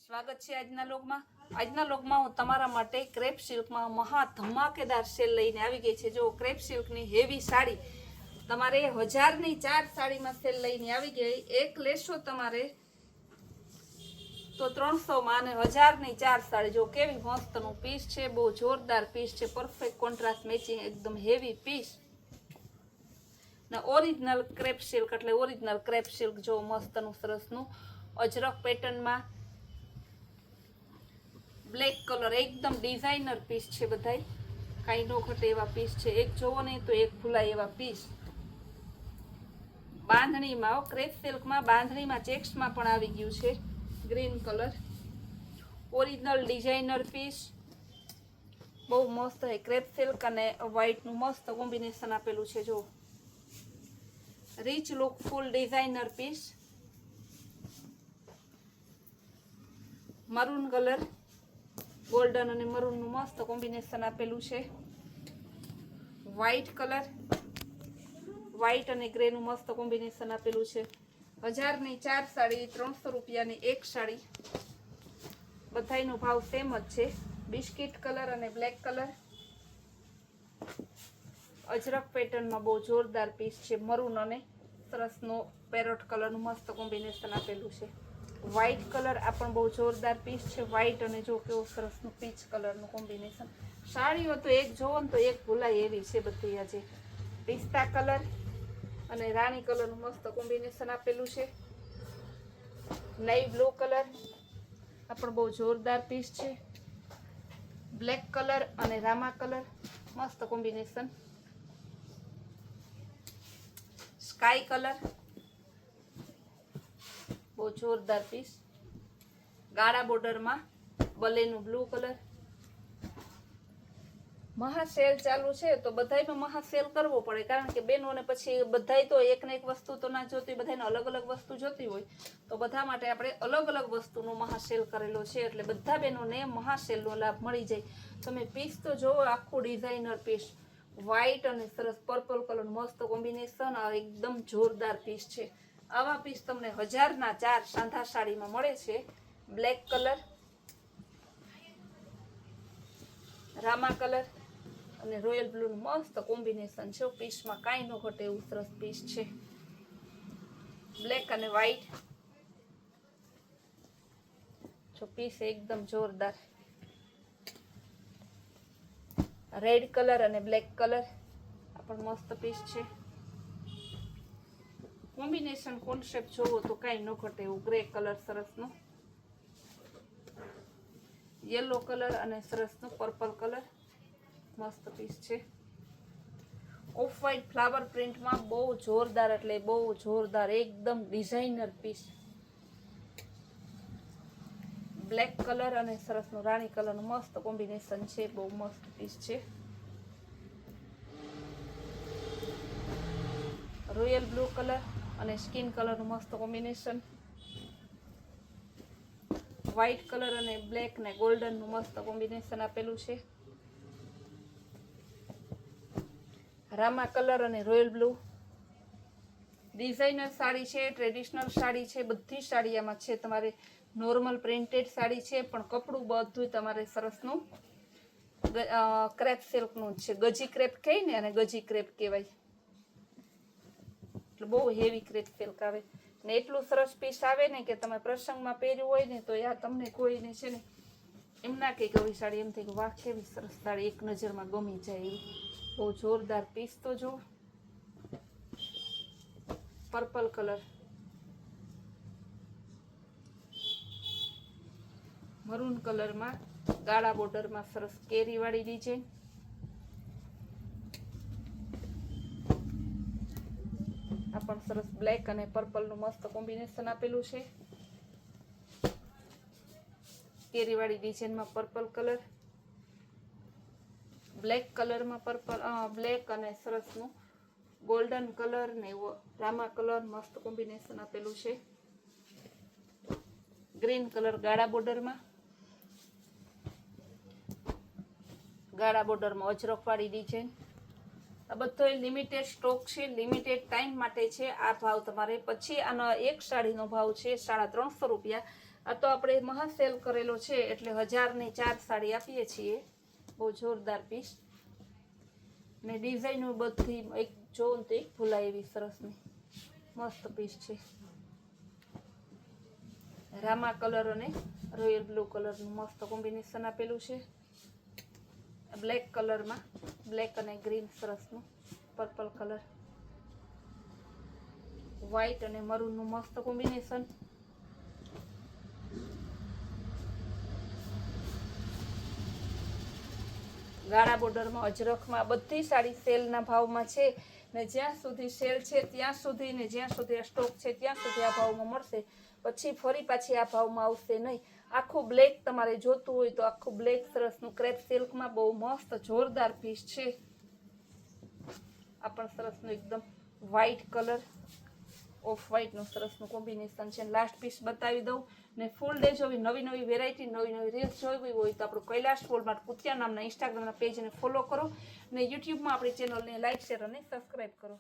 સ્વાગત છે આજના લોકમાં હું તમારા માટે ક્રેપ સિલ્કમાં મહા ધમાકેદાર સેલ લઈને આવી ગઈ છે। જો ક્રેપ સિલ્કની હેવી સાડી તમારે 1000ની 4 સાડીમાં સેલ લઈને આવી ગઈ। એક લેશો તમારે તો 300 માં અને 1000ની 4 સાડી। જો કેવી મસ્તનું પીસ છે, બહુ જોરદાર પીસ છે, પરફેક્ટ કોન્ટ્રાસ્ટ મેચિંગ એકદમ હેવી પીસ ના ઓરિજિનલ ક્રેપ સિલ્ક એટલે ઓરિજિનલ ક્રેપ સિલ્ક। જો મસ્તનું સરસનું અજરક પેટર્નમાં બ્લેક કલર એકદમ ડિઝાઇનર પીસ છે, બધાય કાંઈ નો ઘટે એવા પીસ છે। એક જોવો નહીં તો એક ભૂલાય એવા પીસ। બાંધણીમાં ક્રેપ સિલ્કમાં બાંધણીમાં ચેક્સમાં પણ આવી ગયું છે green colour original designer piece બહુ મસ્ત છે। ક્રેપ સિલ્ક અને વ્હાઈટનું મસ્ત કોમ્બિનેશન આપેલું છે। જો rich look full designer piece maroon colour golden અને મરૂનનું મસ્ત કોમ્બિનેશન આપેલું છે। વ્હાઈટ કલર વ્હાઈટ અને ગ્રેનું મસ્ત કોમ્બિનેશન આપેલું છે। 1000ની 4 સાડી 300 રૂપિયાની એક સાડી। બધાયનો ભાવ સેમ જ છે। બિસ્કિટ કલર અને બ્લેક કલર અજરક પેટર્નમાં બહુ જોરદાર પીસ છે। મરૂન અને સરસનો પેરોટ કલરનું મસ્ત કોમ્બિનેશન આપેલું છે। વ્હાઈટ કલર આ પણ બહુ જોરદાર પીસ છે। વ્હાઈટ અને જો કેવો સરસનું પીચ કલરનું કોમ્બિનેશન। સાડીઓ તો એક જોવો ને તો એક ભૂલાય એવી છે બધી। આજે પિસ્તા કલર અને રાણી કલરનું મસ્ત કોમ્બિનેશન આપેલું છે। નેવી બ્લુ કલર આ પણ બહુ જોરદાર પીસ છે। બ્લેક કલર અને રામા કલર મસ્ત કોમ્બિનેશન। સ્કાય કલર બહુ જોરદાર પીસ। ગાળા બોર્ડરમાં બલેનું બ્લુ કલર। મહાસેલ ચાલુ છે તો બધાયમાં મહાસેલ કરવો પડે, કારણ કે બહેનોને પછી બધાય તો એક ને એક વસ્તુ તો ના જોતી, બધાને અલગ અલગ વસ્તુ જોતી હોય તો બધા માટે આપણે અલગ અલગ વસ્તુનો મહાસેલ કરેલો છે, એટલે બધા બહેનોને મહાસેલનો લાભ મળી જાય। તમે પીસ તો જોવો, આખું ડિઝાઇનર પીસ વ્હાઈટ અને સરસ પર્પલ કલર મસ્ત કોમ્બિનેશન એકદમ જોરદાર પીસ છે। આવા પીસ તમને 1000ના 4 સાંધા સાડીમાં મળે છે। બ્લેક કલર રામા કલર અને રોયલ બ્લુનું મસ્ત કોમ્બિનેશન છે। પીસમાં કાંઈ ન ઘટે એવું સરસ પીસ છે। બ્લેક અને વ્હાઈટ જો પીસ એકદમ જોરદાર। રેડ કલર અને બ્લેક કલર આ પણ મસ્ત પીસ છે। કોમ્બિનેશન કોન્સેપ્ટ જોવો તો કાંઈ ન ઘટે એવું ગ્રે કલર સરસનો યલો કલર અને સરસનો પર્પલ કલર મસ્ત પીસ છે। ઓફ વ્હાઈટ ફ્લાવર પ્રિન્ટમાં બહુ જોરદાર એટલે બહુ જોરદાર એકદમ ડિઝાઇનર પીસ। બ્લેક કલર અને સરસનું રાણી કલરનું મસ્ત કોમ્બિનેશન છે। બહુ મસ્ત પીસ છે। રોયલ બ્લુ કલર અને સ્કિન કલરનું મસ્ત કોમ્બિનેશન। વ્હાઈટ કલર અને બ્લેક ને ગોલ્ડનનું મસ્ત કોમ્બિનેશન આપેલું છે। રામા કલર અને રોયલ બ્લુ ડિઝાઇનર સાડી છે, ટ્રેડિશનલ સાડી છે, બધી સાડી આમાં છે। તમારે નોર્મલ પ્રિન્ટેડ સાડી છે, પણ કપડું બધું તમારે સરસનું ક્રેપ સિલ્કનું છે। ગજી ક્રેપ કહે ને, અને ગજી ક્રેપ કહેવાય, એટલે બહુ હેવી ક્રેપ સિલ્ક આવે ને એટલું સરસ પીસ આવે ને કે તમે પ્રસંગમાં પહેર્યું હોય ને તો યાર તમને કોઈને છે ને એમ ના કે આવી સાડી એમ થાય કે વાહ કેવી સરસ સાડી, એક નજરમાં ગમી જાય એવી। બહુ જોરદાર પીસ તો જો પર્પલ કલર મરૂન કલરમાં ગાળા બોર્ડરમાં સરસ કેરી વાળી ડિઝાઇન। આ પણ સરસ બ્લેક અને પર્પલનું મસ્ત કોમ્બિનેશન આપેલું છે। કેરી વાળી ડિઝાઇનમાં પર્પલ કલર બ્લેક કલરમાં પર્પલ બ્લેક અને સરસનું ગોલ્ડન કલર ને રામા કલર મસ્ત કોમ્બિનેશન આપેલું છે। ગ્રીન કલર ગાળા બોર્ડરમાં અજરક વાળી ડિઝાઇન। આ બધો લિમિટેડ સ્ટોક છે, લિમિટેડ ટાઈમ માટે છે। આ ભાવ તમારે પછી આનો એક સાડીનો ભાવ છે 350 રૂપિયા આ તો આપણે મહા સેલ કરેલો છે એટલે 1000 ની 4 સાડી આપીએ છીએ. બહુ જોરદાર પીસ ને ડિઝાઇનો બધી એક જોઉં તો એક ભૂલાય એવી સરસની મસ્ત પીસ છે. રામા કલર અને રોયલ બ્લુ કલરનું મસ્ત કોમ્બિનેશન આપેલું છે. બ્લેક કલરમાં બ્લેક અને ગ્રીન સરસનું પર્પલ કલર, વ્હાઈટ અને મરૂનનું મસ્ત કોમ્બિનેશન. ગાળા બોર્ડરમાં અજરખમાં બધી સાડી સેલના ભાવમાં છે ને જ્યાં સુધી સેલ છે ત્યાં સુધી ને જ્યાં સુધી આ સ્ટોક છે ત્યાં સુધી આ ભાવમાં મળશે. પછી ફરી પાછી આ ભાવમાં આવશે નહીં. આખું બ્લેક તમારે જોતું હોય તો આખું બ્લેક સરસનું ક્રેપ સિલ્કમાં બહુ મસ્ત જોરદાર પીસ છે. આ પણ સરસનું એકદમ વ્હાઈટ કલર ઓફ વ્હાઈટનું સરસનું કોમ્બિનેશન છે. લાસ્ટ પીસ બતાવી દઉં ને ફૂલ ડે જોવી નવી વેરાયટી નવી રીલ્સ જોવી હોય તો આપણું કૈલાશ વોલમાર્ટ કુતિયા નામના ઇન્સ્ટાગ્રામના પેજને ફોલો કરો ને યુટ્યુબમાં આપણી ચેનલને લાઈક શેર અને સબસ્ક્રાઈબ કરો.